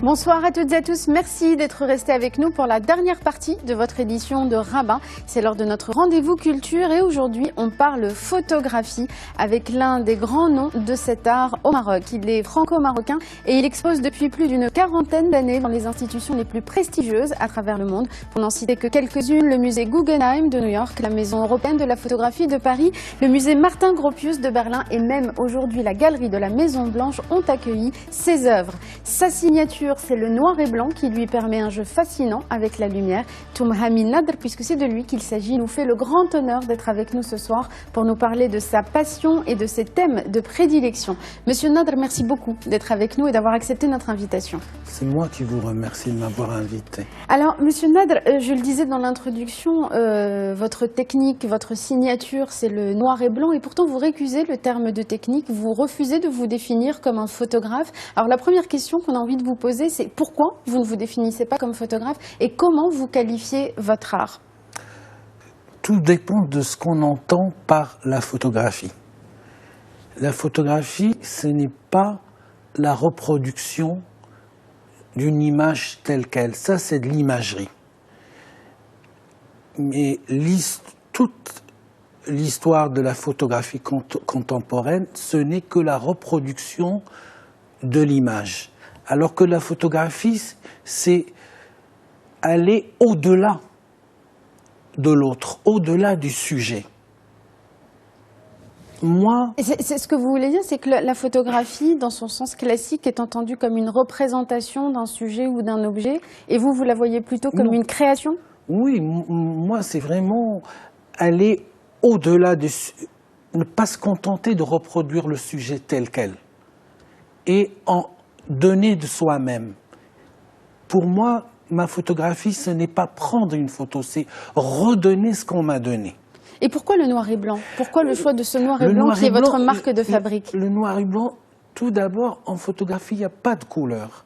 Bonsoir à toutes et à tous, merci d'être restés avec nous pour la dernière partie de votre édition de Rabbin. C'est l'heure de notre rendez-vous culture et aujourd'hui on parle photographie avec l'un des grands noms de cet art au Maroc. Il est franco-marocain et il expose depuis plus d'une quarantaine d'années dans les institutions les plus prestigieuses à travers le monde. Pour n'en citer que quelques-unes, le musée Guggenheim de New York, la Maison européenne de la photographie de Paris, le musée Martin Gropius de Berlin et même aujourd'hui la galerie de la Maison Blanche ont accueilli ses œuvres. Sa signature, c'est le noir et blanc qui lui permet un jeu fascinant avec la lumière. Toumhami Nadr, puisque c'est de lui qu'il s'agit, nous fait le grand honneur d'être avec nous ce soir pour nous parler de sa passion et de ses thèmes de prédilection. Monsieur Nadr, merci beaucoup d'être avec nous et d'avoir accepté notre invitation. C'est moi qui vous remercie de m'avoir invité. Alors, Monsieur Nadr, je le disais dans l'introduction, votre technique, votre signature, c'est le noir et blanc et pourtant vous récusez le terme de technique, vous refusez de vous définir comme un photographe. Alors, la première question qu'on a envie de vous poser, c'est pourquoi vous ne vous définissez pas comme photographe et comment vous qualifiez votre art? Tout dépend de ce qu'on entend par la photographie. La photographie, ce n'est pas la reproduction d'une image telle qu'elle. Ça, c'est de l'imagerie. Mais toute l'histoire de la photographie contemporaine, ce n'est que la reproduction de l'image. Alors que la photographie, c'est aller au-delà de l'autre, au-delà du sujet. Moi... C'est ce que vous voulez dire, c'est que la photographie, dans son sens classique, est entendue comme une représentation d'un sujet ou d'un objet, et vous, vous la voyez plutôt comme une création? Oui, moi, c'est vraiment aller au-delà de... ne pas se contenter de reproduire le sujet tel quel, et en donner de soi-même. Pour moi, ma photographie, ce n'est pas prendre une photo, c'est redonner ce qu'on m'a donné. Et pourquoi le noir et blanc? Pourquoi le choix de ce noir et blanc qui est votre marque de fabrique? Le noir et blanc, tout d'abord, en photographie, il n'y a pas de couleur.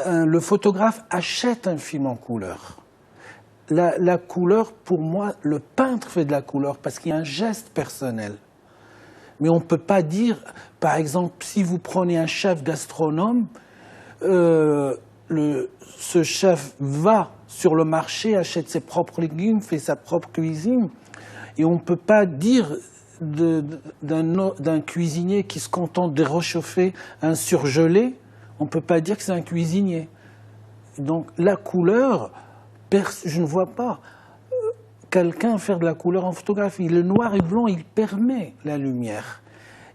Le photographe achète un film en couleur. La couleur, pour moi, le peintre fait de la couleur parce qu'il y a un geste personnel. Mais on ne peut pas dire, par exemple, si vous prenez un chef gastronome, ce chef va sur le marché, achète ses propres légumes, fait sa propre cuisine. Et on ne peut pas dire d'un cuisinier qui se contente de réchauffer un surgelé, on ne peut pas dire que c'est un cuisinier. Donc la couleur, je ne vois pas quelqu'un faire de la couleur en photographie. Le noir et blanc, il permet la lumière.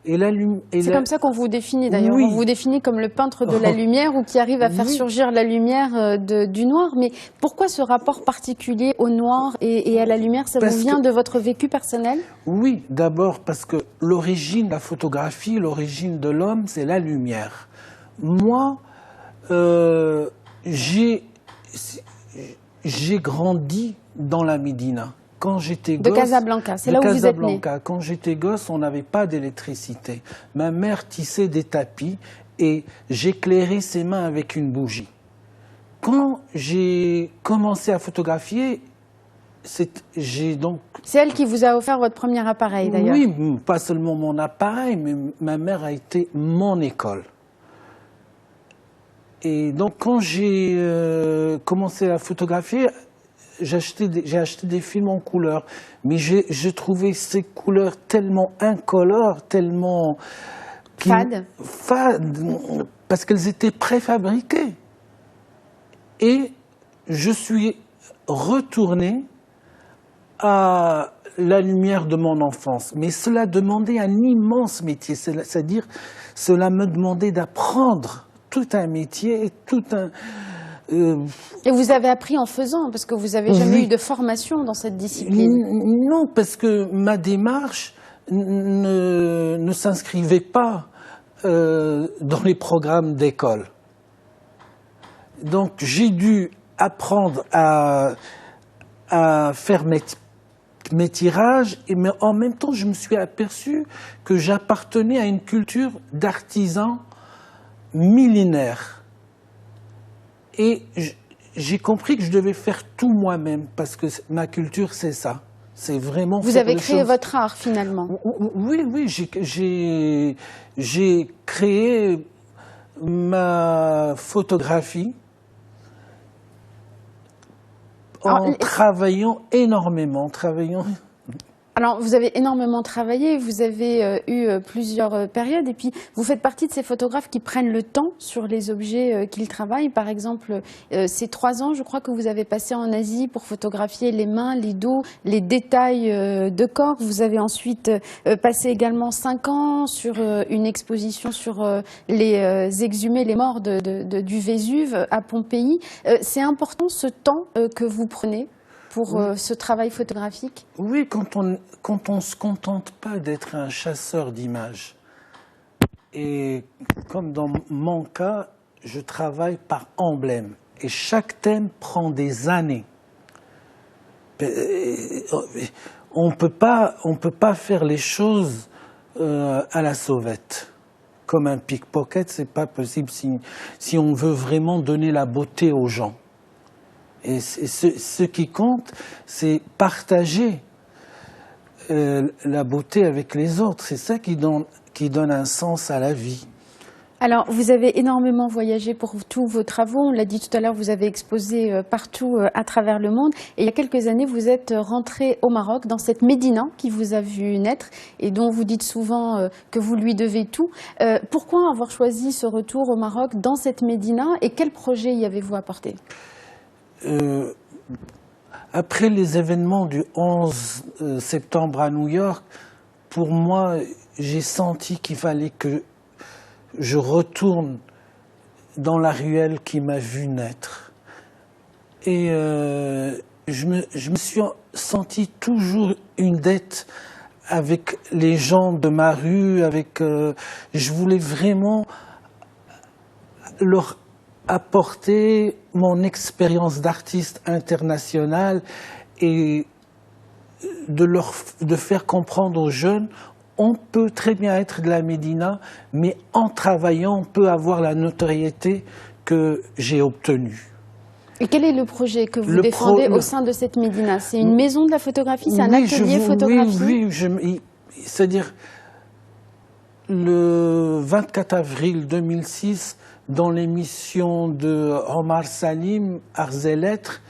C'est comme ça qu'on vous définit d'ailleurs. Oui. On vous définit comme le peintre de la lumière ou qui arrive à faire surgir la lumière du noir. Mais pourquoi ce rapport particulier au noir et à la lumière? Ça vous vient de votre vécu personnel? Oui, d'abord parce que l'origine de la photographie, l'origine de l'homme, c'est la lumière. Moi, j'ai grandi dans la Médina. Quand j'étais gosse, de Casablanca, c'est là où vous êtes né. Quand j'étais gosse, on n'avait pas d'électricité. Ma mère tissait des tapis et j'éclairais ses mains avec une bougie. Quand j'ai commencé à photographier, c'est elle qui vous a offert votre premier appareil d'ailleurs. Oui, pas seulement mon appareil, mais ma mère a été mon école. Et donc quand j'ai commencé à photographier, j'ai acheté des films en couleur, mais j'ai trouvé ces couleurs tellement incolores, tellement... Fades, parce qu'elles étaient préfabriquées. Et je suis retourné à la lumière de mon enfance. Mais cela demandait un immense métier, c'est-à-dire cela me demandait d'apprendre tout un métier, tout un... Et vous avez appris en faisant, parce que vous n'avez jamais eu de formation dans cette discipline? Non, parce que ma démarche ne s'inscrivait pas dans les programmes d'école. Donc j'ai dû apprendre à faire mes tirages, mais en même temps je me suis aperçu que j'appartenais à une culture d'artisans millénaires. Et j'ai compris que je devais faire tout moi-même, parce que ma culture, c'est ça. C'est vraiment... Vous avez créé votre art, finalement? Oui, j'ai créé ma photographie en travaillant énormément, Alors, vous avez énormément travaillé, vous avez eu plusieurs périodes, et puis vous faites partie de ces photographes qui prennent le temps sur les objets qu'ils travaillent. Par exemple, ces 3 ans, je crois que vous avez passé en Asie pour photographier les mains, les dos, les détails de corps. Vous avez ensuite passé également 5 ans sur une exposition sur les exhumés, les morts du Vésuve à Pompéi. C'est important ce temps que vous prenez pour ce travail photographique? Oui, quand on se contente pas d'être un chasseur d'images. Et comme dans mon cas, je travaille par emblème. Et chaque thème prend des années. On peut pas faire les choses à la sauvette. Comme un pickpocket, c'est pas possible si on veut vraiment donner la beauté aux gens. Et ce qui compte, c'est partager la beauté avec les autres. C'est ça qui donne un sens à la vie. Alors, vous avez énormément voyagé pour tous vos travaux. On l'a dit tout à l'heure, vous avez exposé partout à travers le monde. Et il y a quelques années, vous êtes rentré au Maroc, dans cette Médina qui vous a vu naître et dont vous dites souvent que vous lui devez tout. Pourquoi avoir choisi ce retour au Maroc dans cette Médina et quel projet y avez-vous apporté ? Après les événements du 11 septembre à New York, pour moi, j'ai senti qu'il fallait que je retourne dans la ruelle qui m'a vu naître. Et je me suis senti toujours une dette avec les gens de ma rue, je voulais vraiment leur apporter mon expérience d'artiste international et de faire comprendre aux jeunes, on peut très bien être de la Médina, mais en travaillant, on peut avoir la notoriété que j'ai obtenue. Et quel est le projet que vous défendez au sein de cette Médina? C'est une maison de la photographie, c'est un atelier photographie? Oui, c'est-à-dire le 24 avril 2006, dans l'émission de Omar Salim, Arts et Lettres,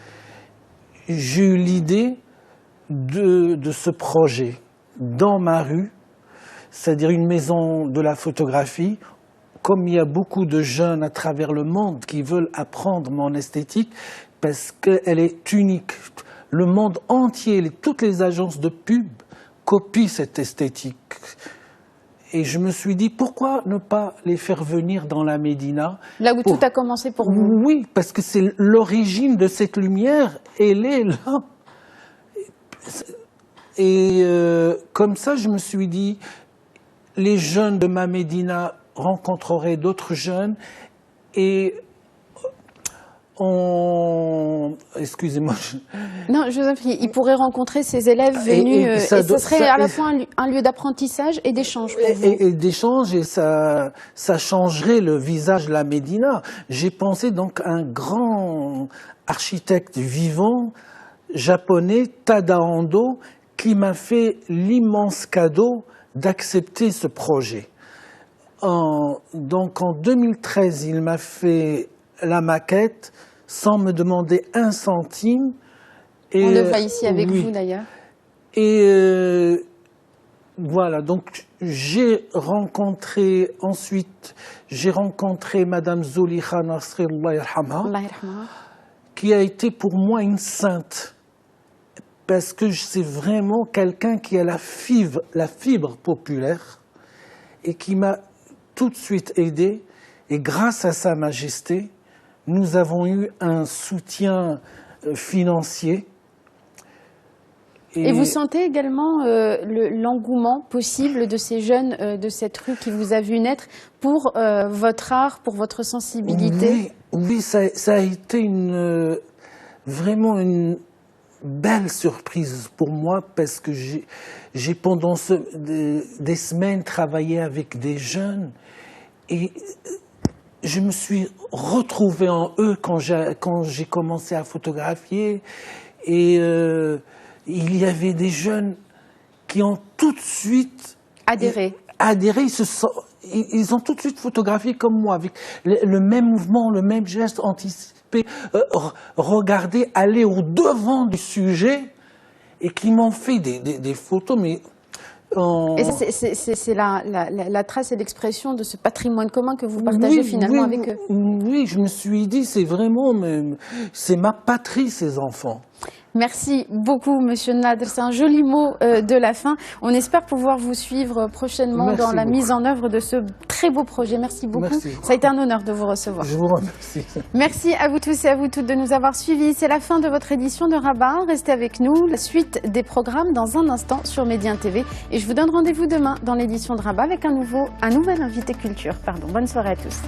j'ai eu l'idée de ce projet dans ma rue, c'est-à-dire une maison de la photographie. Comme il y a beaucoup de jeunes à travers le monde qui veulent apprendre mon esthétique, parce qu'elle est unique. Le monde entier, toutes les agences de pub copient cette esthétique. Et je me suis dit, pourquoi ne pas les faire venir dans la Médina? Là où tout a commencé pour vous? Oui, parce que c'est l'origine de cette lumière, elle est là. Et comme ça, je me suis dit, les jeunes de ma Médina rencontreraient d'autres jeunes et excusez-moi. Non, je vous en prie. Ils pourraient rencontrer ces élèves venus et ce serait à la fois un lieu d'apprentissage et d'échange pour vous. Et d'échange, et ça changerait le visage de la Médina. J'ai pensé donc à un grand architecte vivant japonais, Tada Ando, qui m'a fait l'immense cadeau d'accepter ce projet. Donc en 2013, il m'a fait la maquette sans me demander un centime. On le voit ici avec vous d'ailleurs. Et voilà, donc j'ai rencontré Madame Zoulikha Nasri, Allah yarhamha, qui a été pour moi une sainte. Parce que c'est vraiment quelqu'un qui a la fibre populaire et qui m'a tout de suite aidé. Et grâce à Sa Majesté, nous avons eu un soutien financier. Et vous sentez également l'engouement possible de ces jeunes de cette rue qui vous a vu naître pour votre art, pour votre sensibilité? Oui, ça a été vraiment une belle surprise pour moi parce que j'ai pendant des semaines travaillé avec des jeunes et je me suis retrouvé en eux quand j'ai commencé à photographier et il y avait des jeunes qui ont tout de suite adhéré. ils ont tout de suite photographié comme moi, avec le même mouvement, le même geste, anticipé, regarder, aller au-devant du sujet, et qui m'ont fait des photos, mais... Et c'est la trace et l'expression de ce patrimoine commun que vous partagez finalement avec eux. Oui, je me suis dit, c'est vraiment, c'est ma patrie, ces enfants. Merci beaucoup, Monsieur Nadr. C'est un joli mot de la fin. On espère pouvoir vous suivre prochainement dans la mise en œuvre de ce très beau projet. Merci beaucoup. Merci. Ça a été un honneur de vous recevoir. Je vous remercie. Merci à vous tous et à vous toutes de nous avoir suivis. C'est la fin de votre édition de Rabat. Restez avec nous. La suite des programmes dans un instant sur Médien TV. Et je vous donne rendez-vous demain dans l'édition de Rabat avec un nouvel invité culture. Bonne soirée à tous.